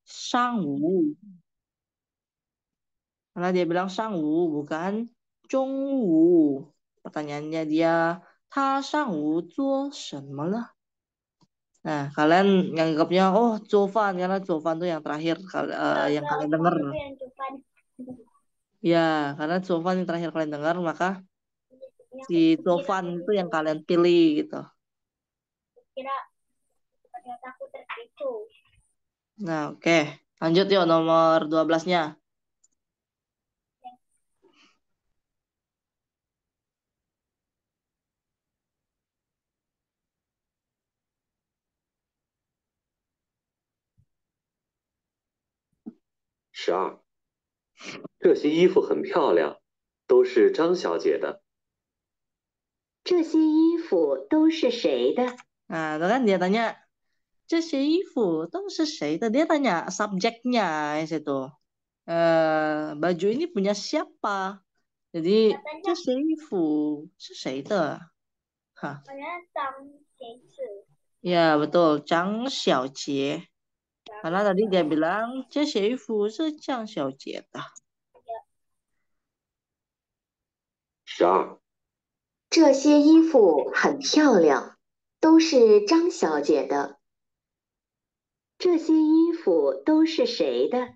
上午. Karena dia bilang sangwu, bukan zhongwu. Pertanyaannya dia, ta sangwu zuo shenme le? Nah, kalian nganggapnya, oh, Zofan, karena Zofan tuh yang terakhir yang Enggak, kalian Ufan dengar. itu yang depan. Ya, karena Zofan yang terakhir kalian dengar, maka Yang si kira Zofan aku itu gitu. yang kalian pilih gitu. Kira ternyata aku terkecoh. Nah, oke. Lanjut yuk nomor 12-nya. Yang 12，这些衣服很漂亮，都是张小姐的。这些衣服都是谁的？ Nah, itu kan dia tanya, 这些衣服都是谁的? Dia tanya subjeknya di situ. Baju ini punya siapa? Jadi, katanya 这些衣服是谁的? Hah, katanya Tang Xianzi. ya betul, Zhang Xiaojie. Karena tadi dia bilang, 这些衣服是江小姐的. 12，这些衣服很漂亮，都是张小姐的。这些衣服都是谁的？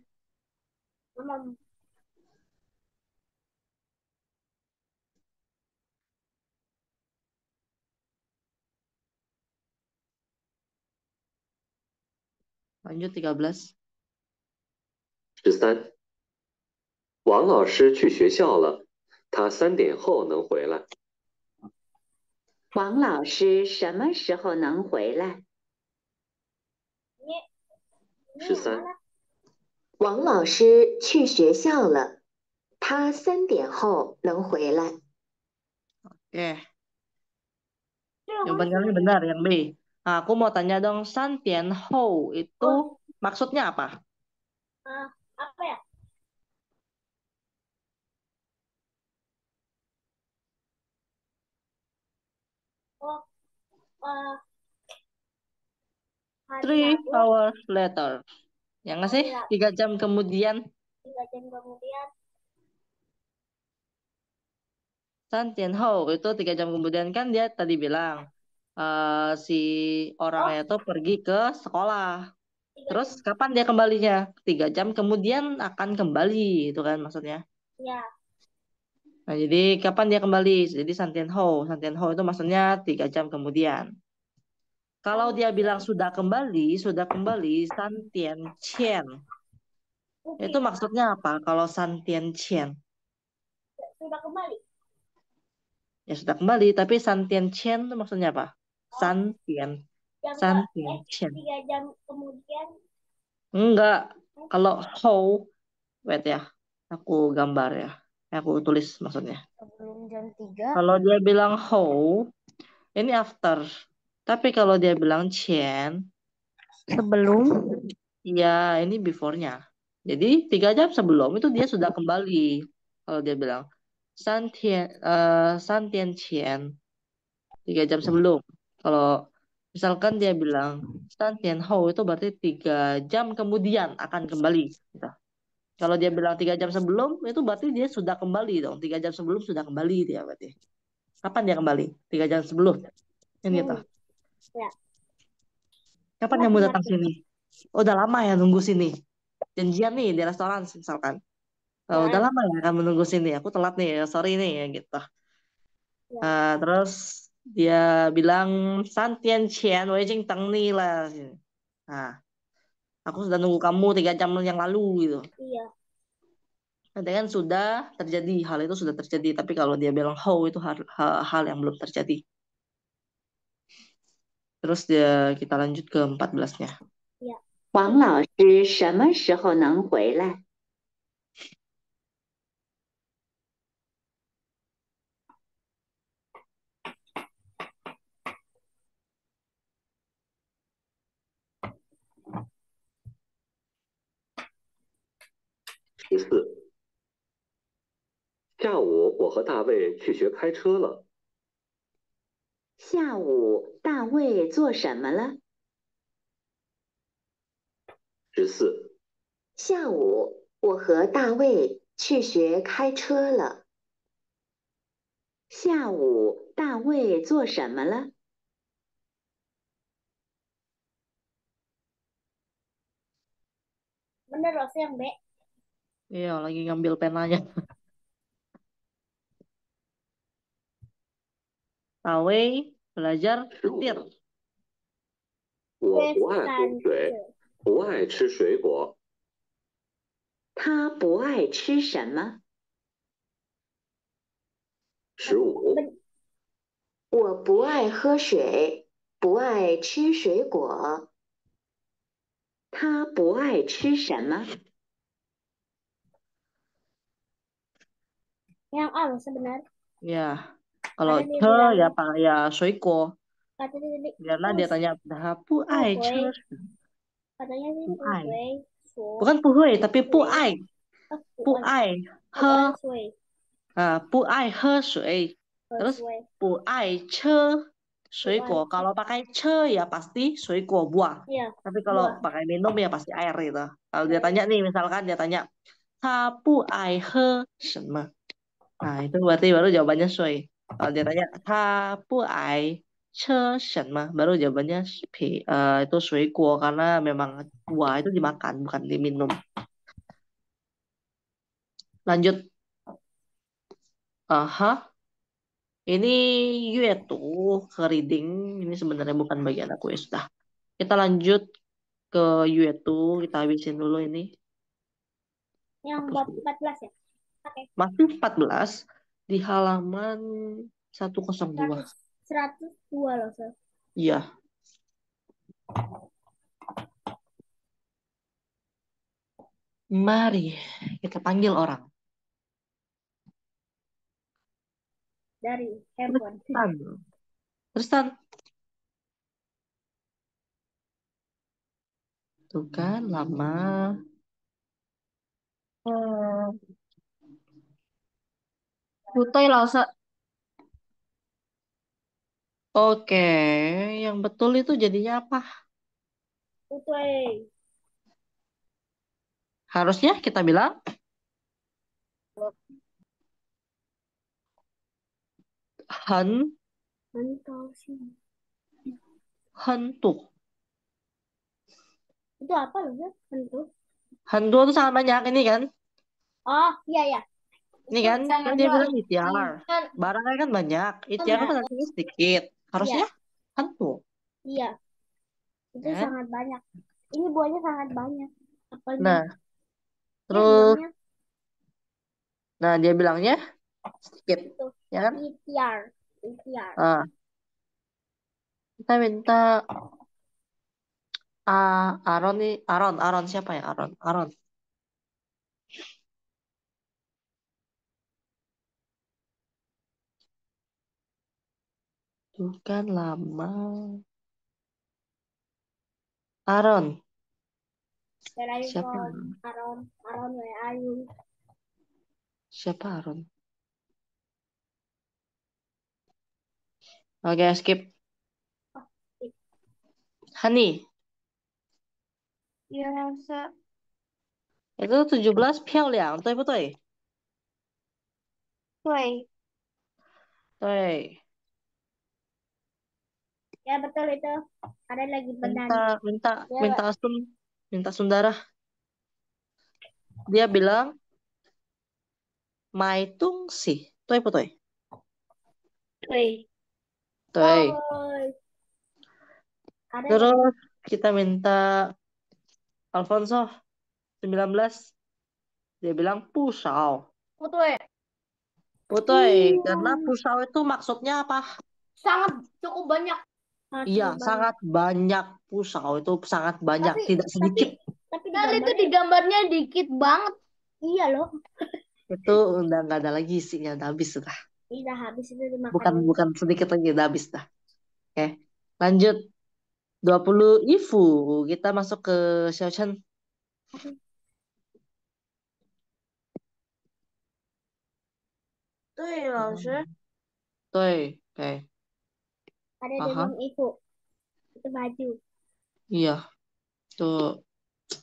Mama, Lanjut 13. 13，王老师去学校了，他3点后能回来。王老师什么时候能回来？ ini yang 13， mana? 王老师去学校了，他3点后能回来。 Oke, Itu yang jawaban mana kalian sih? benar, yang B. Nah, aku mau tanya dong, San Tian Hou itu Oh, maksudnya apa? apa ya? Oh, eh, hari 3 Rabu, hours later. Ya nggak sih? hari Rabu, 3 jam kemudian. 3 jam kemudian. San Tian Hou itu 3 jam kemudian kan dia tadi bilang si Oh, orangnya itu pergi ke sekolah. 3 Terus jam. kapan dia kembalinya? 3 jam kemudian akan kembali, itu kan maksudnya. Ya, Nah, jadi kapan dia kembali? Jadi San Tian Hou itu maksudnya 3 jam kemudian. Kalau Tang dia bilang Xianzi. sudah kembali, San Tian Qian. Aku Itu kira maksudnya apa? Kalau San Tian Qian, sudah kembali. ya sudah kembali. Tapi San Tian Qian itu maksudnya apa? Oh, San Tian, jam San ke Tian Qian. 3 jam kemudian. Enggak. Kalau Hou, wait ya, aku gambar ya. Aku tulis maksudnya. Sebelum jam 3. Kalau dia bilang Hou, ini after. Tapi kalau dia bilang Qian, Sebelum. ya ini before-nya. Jadi 3 jam sebelum itu dia sudah kembali. Kalau dia bilang San Tian Qian, 3 jam sebelum. Kalau misalkan dia bilang San Tian Hou itu berarti 3 jam kemudian akan kembali. Gitu. Kalau dia bilang 3 jam sebelum, itu berarti dia sudah kembali dong. 3 jam sebelum sudah kembali dia berarti. Kapan dia kembali? 3 jam sebelum. Ini gitu. Ya, Kapan ngerti kamu datang ngerti. sini? Oh, udah lama ya nunggu sini. Janjian nih di restoran misalkan. Oh, udah Ya, lama ya kamu nunggu sini. Aku telat nih, sorry nih ya gitu. ya. Terus dia bilang Santian Qian, Wei Jing Teng nih lah. Nah, aku sudah nunggu kamu 3 jam yang lalu gitu. Iya. Nanti kan sudah terjadi, hal itu sudah terjadi. Tapi kalau dia bilang how itu hal yang belum terjadi. Terus kita lanjut ke 14-nya. 呀，王老师什么时候能回来？ 14，下午我和大卫去学开车了。下午大卫做什么了？ 14，下午我和大卫去学开车了。下午大卫做什么了？ Bener Rosa yang B. Iya, lagi ngambil penanya. Tawe belajar setir. 我不爱喝水，不爱吃水果。他不爱吃什么？ 15，我不爱喝水，不爱吃水果。他不爱吃什么？ Yang A Rosa benar. Ya, kalau Karena dia ce bilang ya pak ya suiko. katanya tadi Karena dia tanya, dah pu ai ce, Puhui. Katanya sih pu ai. Puhui. Su. Bukan puhui, tapi pu Sui. ai. Pu Puhui. ai. He, Sui. pu ai he sui. Terus Sui. pu ai ce suiko. Kalau pakai ce ya pasti suiko buah. Iya. Tapi kalau Buah. pakai minum ya pasti air gitu. Kalau dia Air. tanya nih, misalkan dia tanya, ta pu ai he shenme. Nah, itu berarti baru jawabannya sui. Kalau dia tanya, ta pu ai che shenme, baru jawabannya itu sui kuo karena memang buah itu dimakan, bukan diminum. Lanjut. Aha. Ini Yue tuh ke reading. Ini sebenarnya bukan bagian aku ya sudah. Kita lanjut ke Yue tuh. Kita habisin dulu ini. Yang Hapus bab dulu. 14 ya? Oke. Masih 14 di halaman 102. 102 loh, Sir. Iya. Mari kita panggil orang. Dari handphone. Tristan. Tristan. Tuh kan lama. Putoy loh, Sir. Oke, yang betul itu jadinya apa? Putoy. Harusnya kita bilang hen Mantap sih. hentu. Itu apa loh, Sir? Tentu. Hentu itu sangat banyak ini kan? Oh, iya, ya. Ini Itu kan? sangat Kan dia bilang banyak. itiar. Kan, Barangnya kan banyak. Itiar iya, kan artinya sedikit. Harusnya iya, hentu. iya. Itu Ya kan? sangat banyak. Ini buahnya sangat banyak. Apelnya. Nah, Dia terus, bilangnya nah dia bilangnya sedikit. itu. Ya kan? Ikhtiar. Ikhtiar. Nah, kita minta Aaron nih. Aaron siapa ya? Aaron. Tuh kan lama. Aaron. Where are you Siapa? from? Aaron, where are you? Siapa Aaron? Oke, skip. Oh, skip. Hani. Iya, Sir. Itu 17 漂亮, betul betul. Woi. Betul. Ya, betul itu. Ada lagi benar. Minta minta Ya, minta Asun, minta Sundara. Dia bilang Maitung sih. Betul betul. woi. Betul. Woi. Ada ya? Terus kita minta Alfonso 19. Dia bilang pusau. Betul. Betul. Karena pusau itu maksudnya apa? Sangat cukup banyak. Iya, sangat banyak pusau itu sangat banyak, tidak sedikit. Tapi itu di gambarnya dikit banget. Iya loh. Itu udah nggak ada lagi isinya, udah habis sudah. Udah habis itu dimakan. Bukan sedikit lagi, udah habis dah. Oke, lanjut. 20 Ifu. Kita masuk ke Xiaochen. Tuh, langsung. Tuh, oke. Ada di Aha. dalam itu. Itu baju. Iya, tuh.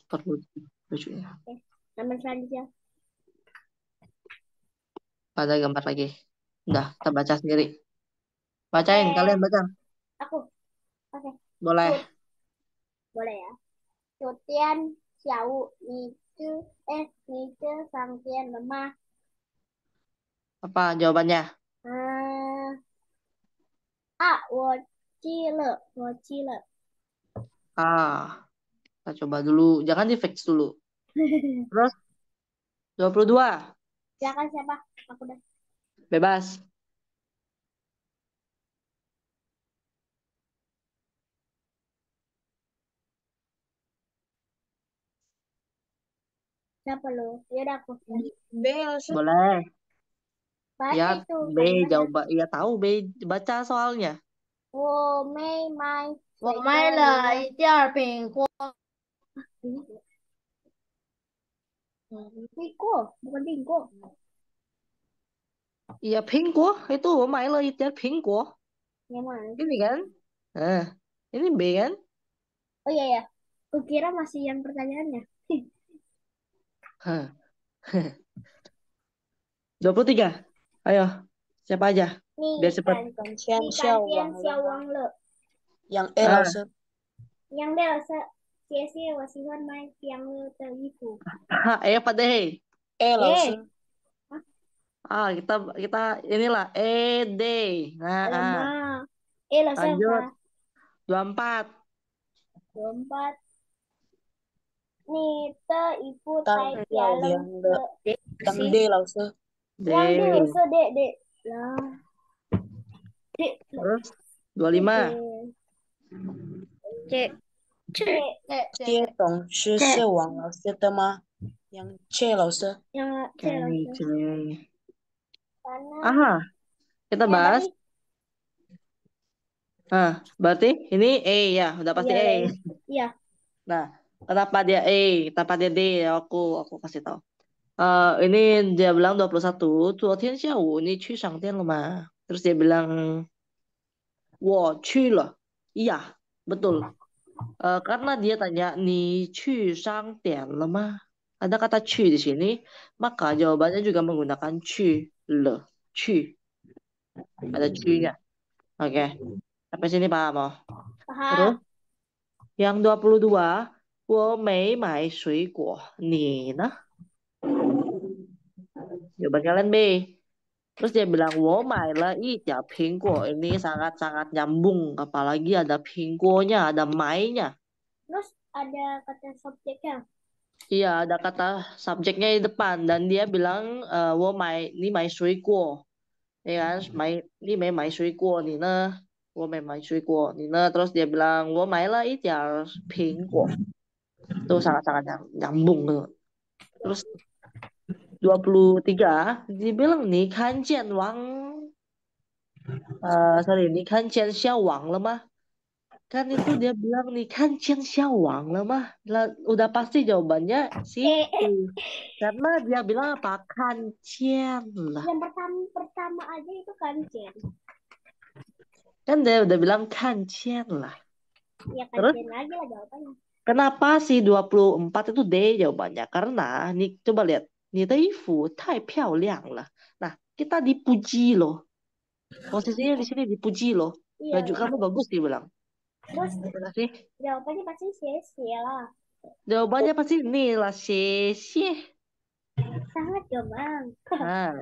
perlu bajunya. Gambar selanjutnya. Ada gambar lagi. Udah, kita baca sendiri. Bacain, kalian baca. Aku. Oke. Boleh. Boleh ya. 昨天下午你吃上天了吗？ Apa jawabannya? 我吃了，我吃了。 Ah, kita coba dulu. Jangan di fix dulu. Terus 22. Silakan siapa? Aku dah. Bebas. Siapa lo? Ya udah aku. B langsung. Boleh. Baca Ya, itu B kalimatnya. jawab. Ya tahu B baca soalnya. 我没买我水买果了一件苹果。 Bingko, bukan bingko. Iya, Pingguo. Itu main lo itu Pingguo. Yang mana? Ini kan? Nah, ini B kan? Oh iya ya. Kukira masih yang pertanyaannya. Hah. 23. Ayo, siapa aja? Biar cepet. 你改天消亡了。 Yang E Ah. 老师。 yang D 是谢谢，我喜欢买香乐的衣服。 E apa D? E 老师。 Ah, kita inilah ED. Nah, Alamak. Lo lanjut. siapa? 24. 24. 你的衣服太太漂漂亮亮了。了。 Yang D 老师。 D. Yang D 是 D lah. D. Terus 25. C. C. 这种诗是王老师的吗？杨切老师。 Yang C lah. Oke. Karena Aha, kita bahas. berarti Berarti ini E ya, udah pasti iya, E. iya. Nah, kenapa dia E? Kenapa dia D? Aku kasih tahu. Ini dia bilang 21. 昨天下午你去商店了吗? Terus dia bilang 我去了. Iya, betul. Karena dia tanya 你去商店了吗? Ada kata 去 di sini, maka jawabannya juga menggunakan 去了. 去. Ada 去-nya. Oke. Sampai sini paham oh? Terus Paham. yang 22, 我没买水果，你呢? Jawaban kalian B. Terus dia bilang, 我买了一条苹果. Ini sangat-sangat nyambung. Apalagi ada pinggonya, ada mai-nya. Terus ada kata subjeknya. Iya, ada kata subjeknya di depan. Dan dia bilang, 我买你买水果. Ya kan? 你没买水果，你呢？我没买水果，你呢? Terus dia bilang, 我买了一条苹果. Itu sangat-sangat nyambung tuh. Terus 23 dia bilang nih kan Jian Wang sorry nih kan Jian Xiao Wang了吗? Kan itu dia bilang nih kan Jian Xiao Wang 了吗? Udah pasti jawabannya situ. Karena dia bilang apa? Kan Jian lah. Yang pertama aja itu kancen. Kan dia udah bilang kan Jian lah. Ya Terus? kancen lagi lah jawabannya. Kenapa sih 24 itu D jawabannya? Karena nih coba lihat. 你的衣服太漂亮了. Nah, kita dipuji loh. Posisinya di sini dipuji loh. Iya. Baju kamu bagus dia bilang. Terus Terima kasih. jawabannya pasti sia-sia lah. Jawabannya pasti ini lah, 谢谢. Sangat gampang.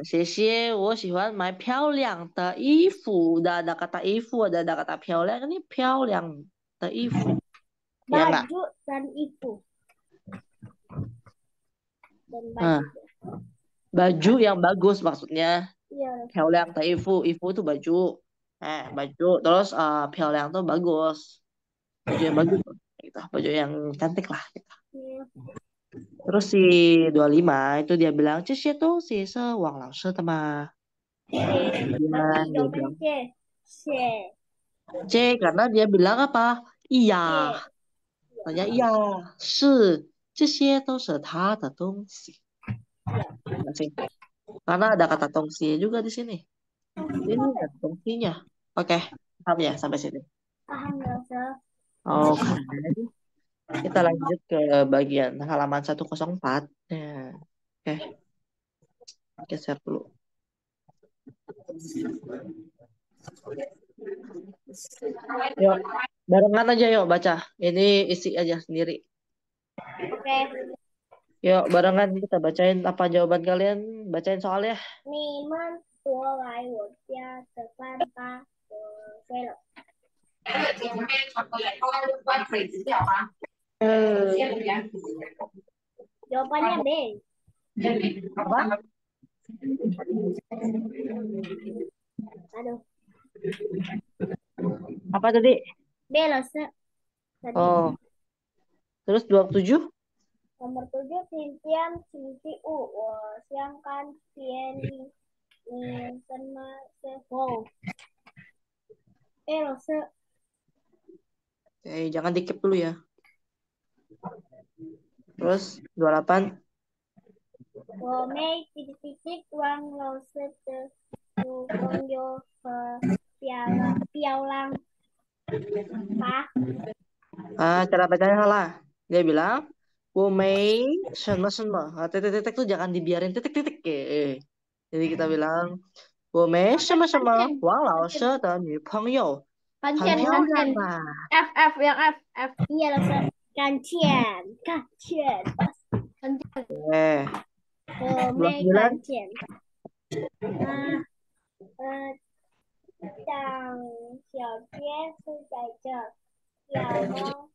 谢谢. 我喜欢买漂亮的衣服. Udah ada kata 衣服, ada kata 漂亮. Ini 漂亮的衣服. Ya enggak? Baju dan itu. Dan baju. Baju yang bagus maksudnya. Iya. 漂亮的衣服. 衣服itu baju. Baju. Terus 漂亮 tuh bagus. Baju yang bagus. Gitu. Baju yang cantik lah. Gitu. Iya. Terus si 25 itu dia bilang, 这些东西是王老师的吗? Berarti jawabannya C. C. C karena dia bilang apa? Iya. Tanya iya. 是这些都是他的东西. Karena ada kata 东西 juga di sini. Ini ada 东西nya. Oke, paham ya sampai sini? Paham nggak usah. Oke. Kita lanjut ke bagian halaman 104. Ya. Oke, geser dulu. Yuk, barengan aja yuk baca. Ini isi aja sendiri. Oke. Yuk, barengan kita bacain apa jawaban kalian. Bacain soalnya. 你们多来我家吃饭吧，我睡了。 Jawabannya B. Apa? Aduh, Apa tadi? B loh, tadi. Oh. Terus 27? Nomor 7, Sintian, Sinti U. 我想看电影，你什么时候？ B loh, Jangan dikip dulu ya. Terus 28. 我没titik-titik uang lo sete tu朋友和漂亮吧？ Cara bacanya salah. Dia bilang, 我没什么什么. Titik-titik tuh jangan dibiarin titik-titik. Jadi kita bilang, 我没什么什么王老师的女朋友很漂 Kancian, 亮 kancian. 吧？ F yang F. Iya loh, kancian, kancian. Eh, 我没 29. 看见。张小姐是在这，小猫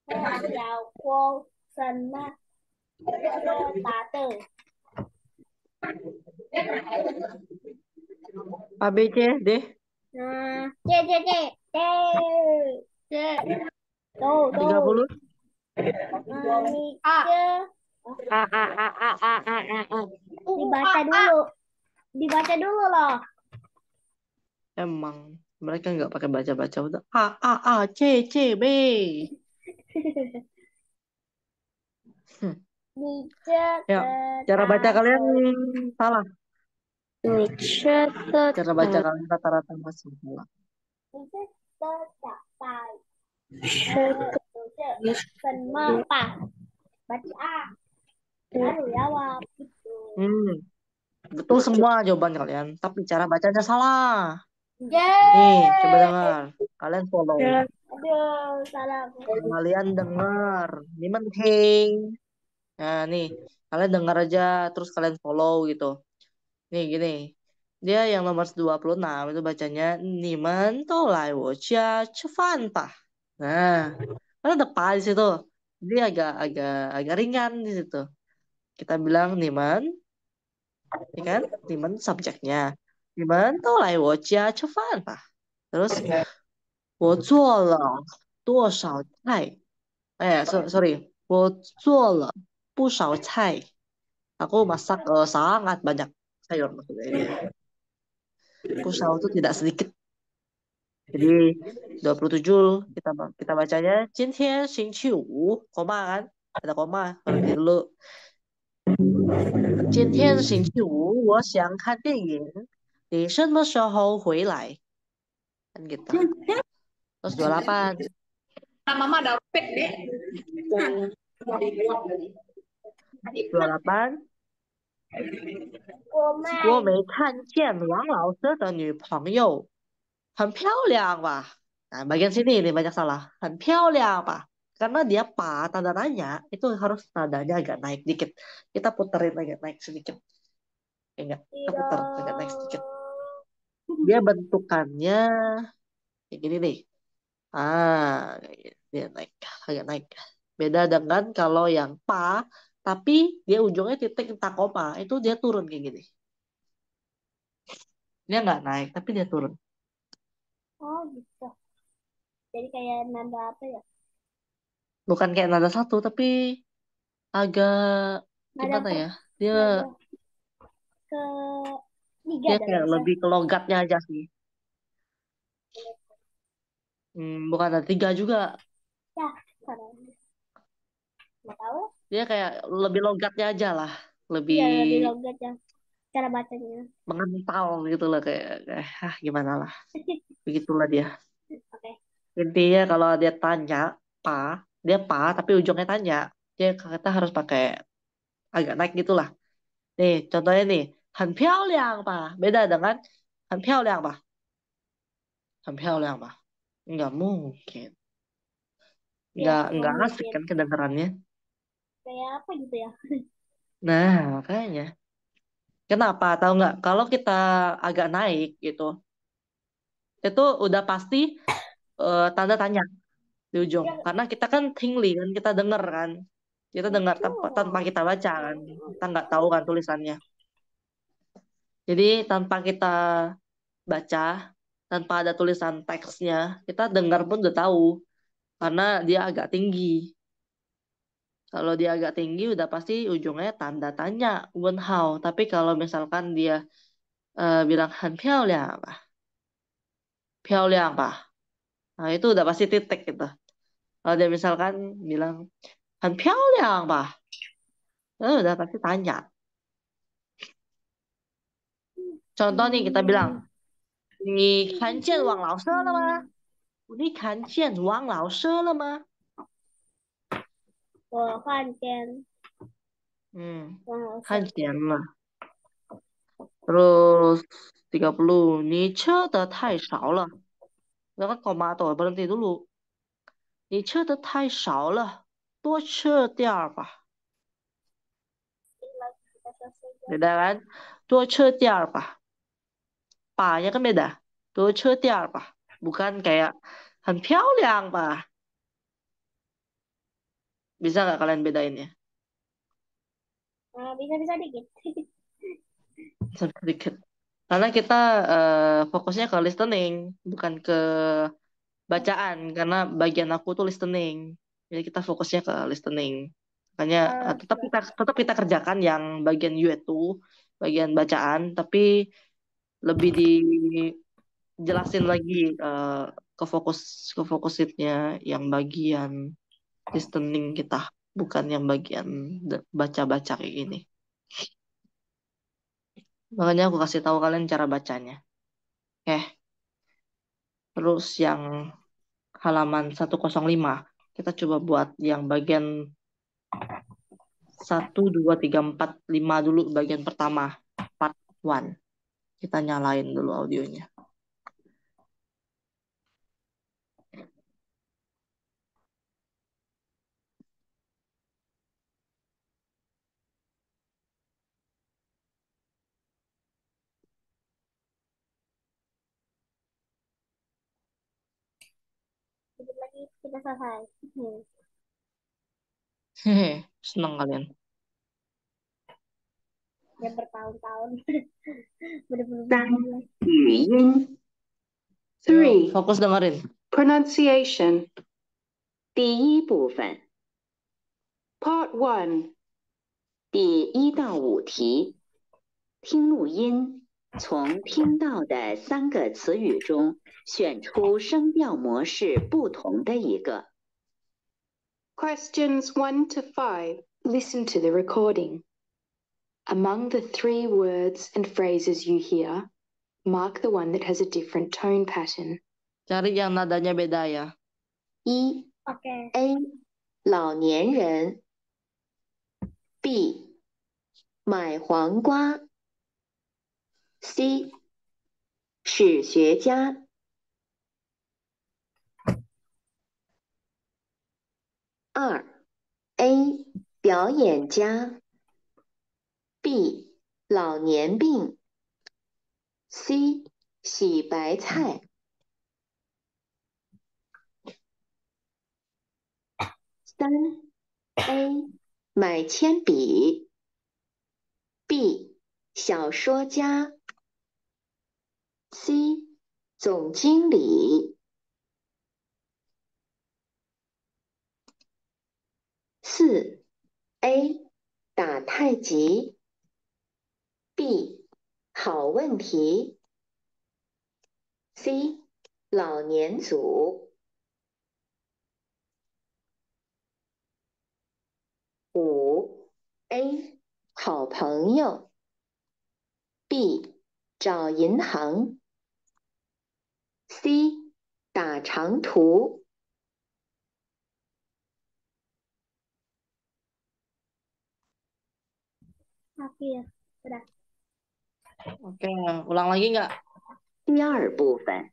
和小郭什么这打的？ A, B, C, D. 这，都 30. 你这 dibaca dulu loh. Emang mereka nggak pakai baca-baca. Udah A, A, A, C, C, B. Ya, cara baca kalian salah. Cara baca kalian rata-rata masih salah. 你这的打败什么吧？Berarti A. Baru jawab gitu. Betul semua jawaban kalian, tapi cara bacanya salah. Yeay. Nih, coba dengar. Kalian follow. Aduh, salah. Kalian dengar. Ini penting. Nah, nih. Kalian dengar aja, terus kalian follow gitu. Nih, gini. Dia yang nomor 26 itu bacanya Nimen to lai wo jia chifan pa. Nah, kan ada pa di situ. Dia agak ringan di situ. Kita bilang Nimen, ya kan? Nimen subjeknya. Nimen to lai wo jia chifan pa. Terus 我做了多少菜？sorry, 我做了不少菜. Aku masak sangat banyak sayur maksudnya ini. Pusau itu tidak sedikit. Jadi 27 kita bacanya 今天星期五 koma kan? Ada koma, berhenti dulu. 今天星期五我想看电影，你什么时候回来？ Kan gitu. Terus 28. Mama dapat deh. 28. 我没看见王老师的女朋友很漂亮吧? Nah, bagian sini ini banyak salah. 很漂亮吧? Karena dia pa, tanda tanya, itu harus nadanya agak naik dikit. Kita puterin agak naik sedikit. Enggak, kita puter agak naik sedikit. Dia bentukannya kayak gini nih. Dia naik, agak naik. Beda dengan kalau yang pa, tapi dia ujungnya titik entah koma. Itu dia turun kayak gini. Dia nggak naik, tapi dia turun. Oh gitu. Jadi kayak nada apa ya? Bukan kayak nada satu, tapi agak gimana ya? Dia ke tiga dia kayak lebih ke logatnya aja sih. Bukan ada 3 juga. Ya, nggak tahu. Dia kayak lebih logatnya aja lah. Lebih Iya, lebih logat ya. Cara bacanya. mengental gitu lah kayak gimana lah. Begitulah dia. Oke. Intinya kalau dia tanya pa, dia pa tapi ujungnya tanya. Dia kita harus pakai agak naik gitulah. Nih, contohnya nih, 很漂亮吧? Beda dengan 很漂亮吧? 很漂亮吧? Nggak mungkin. Ya, Nggak nggak asik mungkin. kan kedengarannya. Kayak apa gitu ya? Nah, makanya. Kenapa? Tahu nggak? Kalau kita agak naik gitu, itu udah pasti tanda tanya di ujung. Ya, Karena kita kan tingli kan, kita denger kan. Kita dengar tanpa betul. kita baca kan. Kita nggak tahu kan tulisannya. Jadi tanpa kita baca, tanpa ada tulisan teksnya, kita dengar pun udah tahu. Karena dia agak tinggi. Kalau dia agak tinggi udah pasti ujungnya tanda tanya, wen hao. Tapi kalau misalkan dia bilang 很漂亮吧, 漂亮吧. Nah, itu udah pasti titik gitu. Kalau dia misalkan bilang 很漂亮吧, udah pasti tanya. Contoh nih kita bilang, 你看见王老师了吗？你看见王老师了吗？我看见 Hmm, 王老看师。见了. Terus 30, 你吃的太少了. Itu kan koma tuh, berhenti dulu. 你吃的太少了，多吃点儿吧. Kita selesai. Beda kan? 多吃点儿吧. Pa-nya kan beda. 多吃点儿吧. Bukan kayak 很漂亮吧. Bisa nggak kalian bedainnya? Bisa-bisa dikit. Sedikit. Karena kita fokusnya ke listening, bukan ke bacaan. Karena bagian aku tuh listening. Jadi kita fokusnya ke listening. Makanya tetap kita kerjakan yang bagian you itu, bagian bacaan, tapi lebih dijelasin lagi ke fokusitnya yang bagian listening kita, bukan yang bagian baca-baca kayak gini. Makanya aku kasih tahu kalian cara bacanya. Terus yang halaman 105, kita coba buat yang bagian 1, 2, 3, 4, 5 dulu bagian pertama, part 1. Kita nyalain dulu audionya. Sedikit lagi kita selesai. Hehe, seneng kalian. Ya bertahun-tahun. Bener-bener 三、 belajar. 语音。 Ayo, 3. fokus dengerin. Pronunciation. 第一部分 Part 1第1到5题，听录音，从听到的3个词语中选出声调模式不同的一个。Questions 1 to 5. Listen to the recording. Among the 3 words and phrases you hear, mark the one that has a different tone pattern. Cari yang nadanya beda ya. 1. Oke. A. 老年人 B. 买黄瓜 C. 史学家 2. A. 表演家 B. 老年病 C. 洗白菜 3. A. 买铅笔 B. 小说家 C. 总经理 4. A. 打太极 B. 好问题 C. 老年组 5. A. 好朋友 B. 找银行 C. 打长途 Akhir. Sudah. Oke, ulang lagi nggak? 第二部分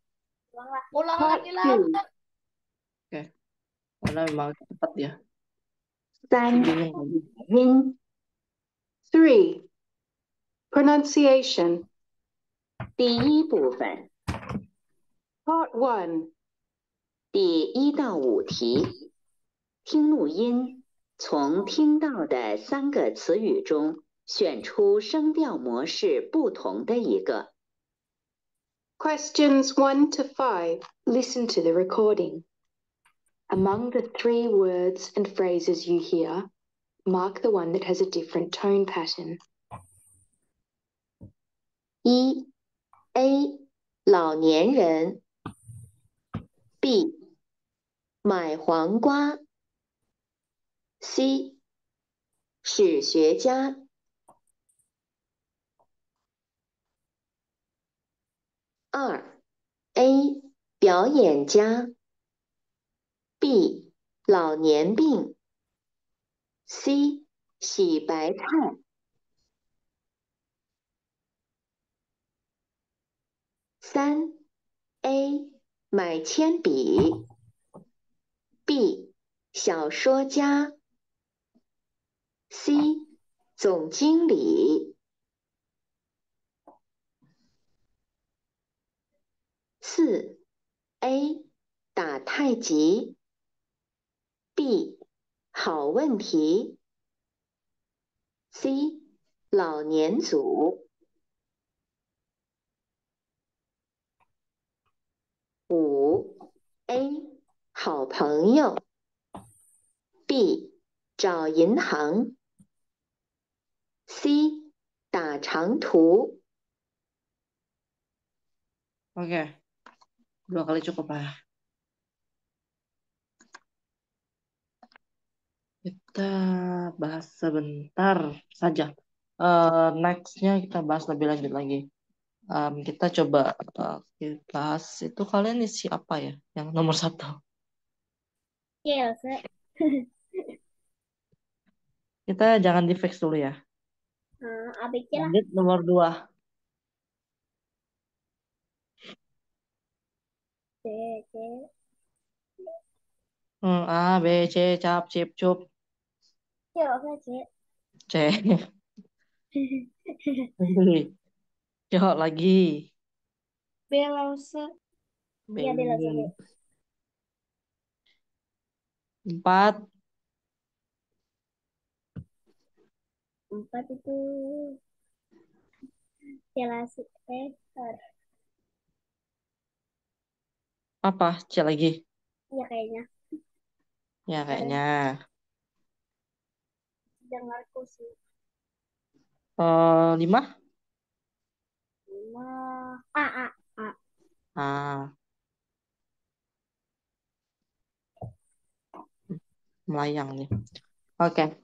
Ulanglah. Ulang Part lagi lah. 2 Oke, karena memang cepat ya. 三 Bingung lagi. 音 3 pronunciation 第一部分 Part 1第1到5题，听录音，从听到的3个词语中选出声调模式不同的一个。Questions 1 to 5. Listen to the recording. Among the 3 words and phrases you hear, mark the one that has a different tone pattern. 一 A 老年人 B 买黄瓜 C 史学家 2 A 表演家 B 老年病 C 洗白菜 3 A 买铅笔 B 小说家 C 总经理4 A 打太极 B 好问题 C 老年组5 A 好朋友 B 找银行 C 打长途 Oke, 2 kali cukup lah. Kita bahas sebentar saja. Next-nya kita bahas lebih lanjut lagi. Kita coba kita bahas itu kalian isi apa ya? Yang nomor 1. Chelsea. Kita jangan di fix dulu ya. ABC lah. Lanjut nomor 2. C, C. A, B, C, cap, cip, cup. C, oke, C. C. Coba lagi. Belause. B. Iya, bela C. 4. 4 itu Chelsea. Apa? C lagi. Iya kayaknya. Ya kayaknya. Dengarku sih. 5. 5. A. Ah, melayang nih. Oke,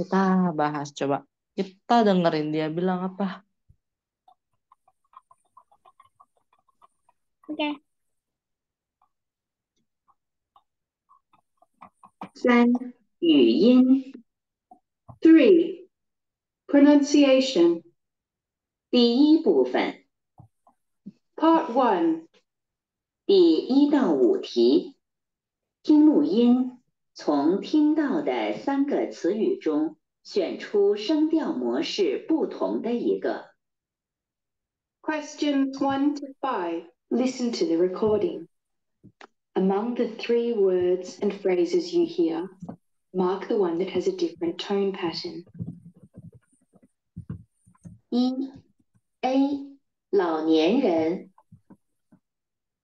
kita bahas coba. Kita dengerin dia bilang apa. Oke. 3语音 3 pronunciation 第一部分 Part 1第1到5题，听录音，从听到的3个词语中选出声调模式不同的一个。Questions 1 to 5. Listen to the recording. Among the 3 words and phrases you hear, mark the one that has a different tone pattern. 1 A 老年人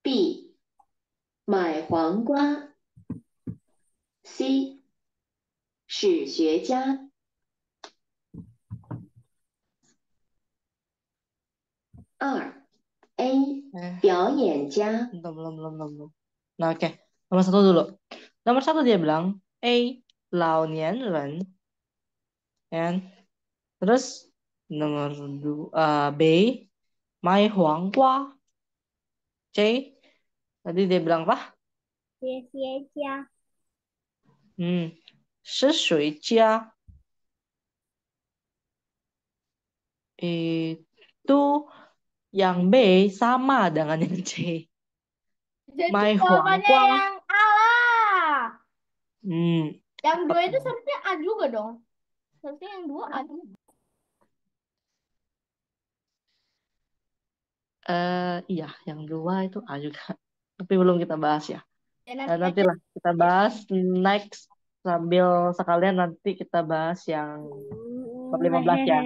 B 买黄瓜 C 史学家 2 A 表演家 Belum. Nah, oke. Nomor 1 dulu. Nomor 1 dia bilang A, 老年人. And terus nomor 2 B, 买黄瓜. C, tadi dia bilang apa? 学家。是水家. 是水家. Itu yang B sama dengan yang C. Jadi Mai Huang jawabannya Guang. yang Allah. Hmm, Yang cepet dua itu dong. seharusnya A juga dong. Seharusnya yang dua A juga. Iya, yang dua itu A juga. Tapi belum kita bahas ya. Ya nanti aja. Nantilah kita bahas next sambil sekalian nanti kita bahas yang bab 15 ya.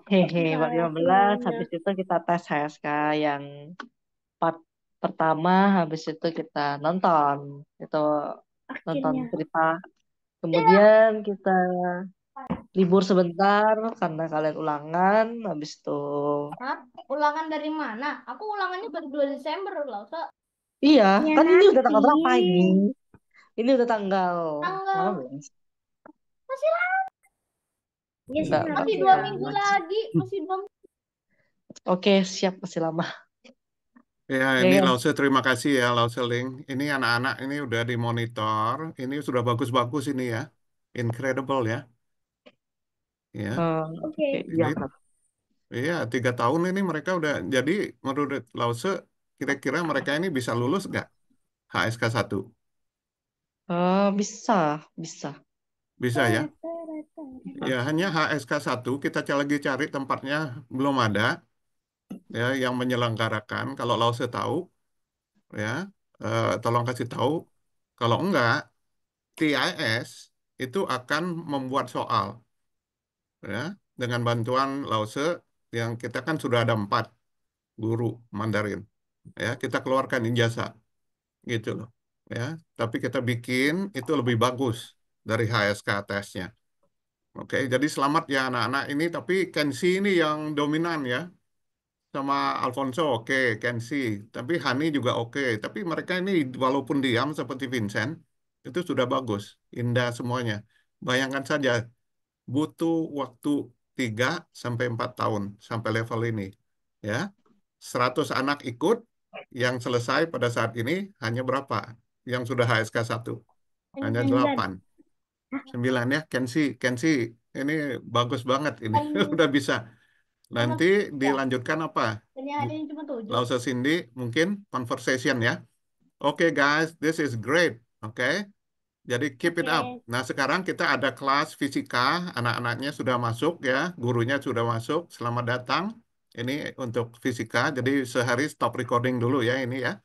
Hehe, bab Salah 15. semuanya. Habis itu kita tes HSK yang part pertama. Habis itu kita nonton. Itu nonton Akhirnya. cerita. Kemudian kita libur sebentar karena kalian ulangan. Habis itu Hah? Ulangan dari mana? Aku ulangannya baru 2 Desember loh. iya, Ya kan ini udah nanti. tanggal berapa ini? Ini udah tanggal Tanggal 18. masih lama. Ya sih, Enggak, Masih masih 2 minggu lama. lagi. Masih 2 minggu. oke, siap masih lama. Ya, Oke, ini kan? Lause terima kasih ya Lause Link. Ini anak-anak ini udah dimonitor. Ini sudah bagus-bagus ini ya. Incredible ya. Ya, Oke. Oke, iya. ini iya 3 tahun ini mereka udah. Jadi menurut Lause, kira-kira mereka ini bisa lulus nggak HSK 1? Bisa, bisa. Bisa ya. Ya, hanya HSK 1 kita lagi cari tempatnya belum ada ya yang menyelenggarakan. Kalau Lause tahu ya, tolong kasih tahu. Kalau enggak, TIS itu akan membuat soal ya dengan bantuan Lause yang kita kan sudah ada 4 guru Mandarin ya kita keluarkan ijazah gitu loh ya tapi kita bikin itu lebih bagus dari HSK tesnya. Oke, jadi selamat ya anak-anak ini tapi Kensi ini yang dominan ya sama Alfonso oke Kensi tapi Hani juga oke tapi mereka ini walaupun diam seperti Vincent itu sudah bagus indah semuanya. Bayangkan saja butuh waktu 3 sampai 4 tahun sampai level ini. Ya, 100 anak ikut, yang selesai pada saat ini hanya berapa? Yang sudah HSK 1? Hanya 8. 9 ya, Kensi. Kensi, ini bagus banget ini. Udah bisa. Nanti dilanjutkan apa? Ini ada yang cuma 7. Lausa Cindy, mungkin conversation ya. Oke guys, this is great. Oke. Jadi keep it up. Nah, sekarang kita ada kelas fisika, anak-anaknya sudah masuk ya, gurunya sudah masuk. Selamat datang. Ini untuk fisika. Jadi sehari stop recording dulu ya ini ya.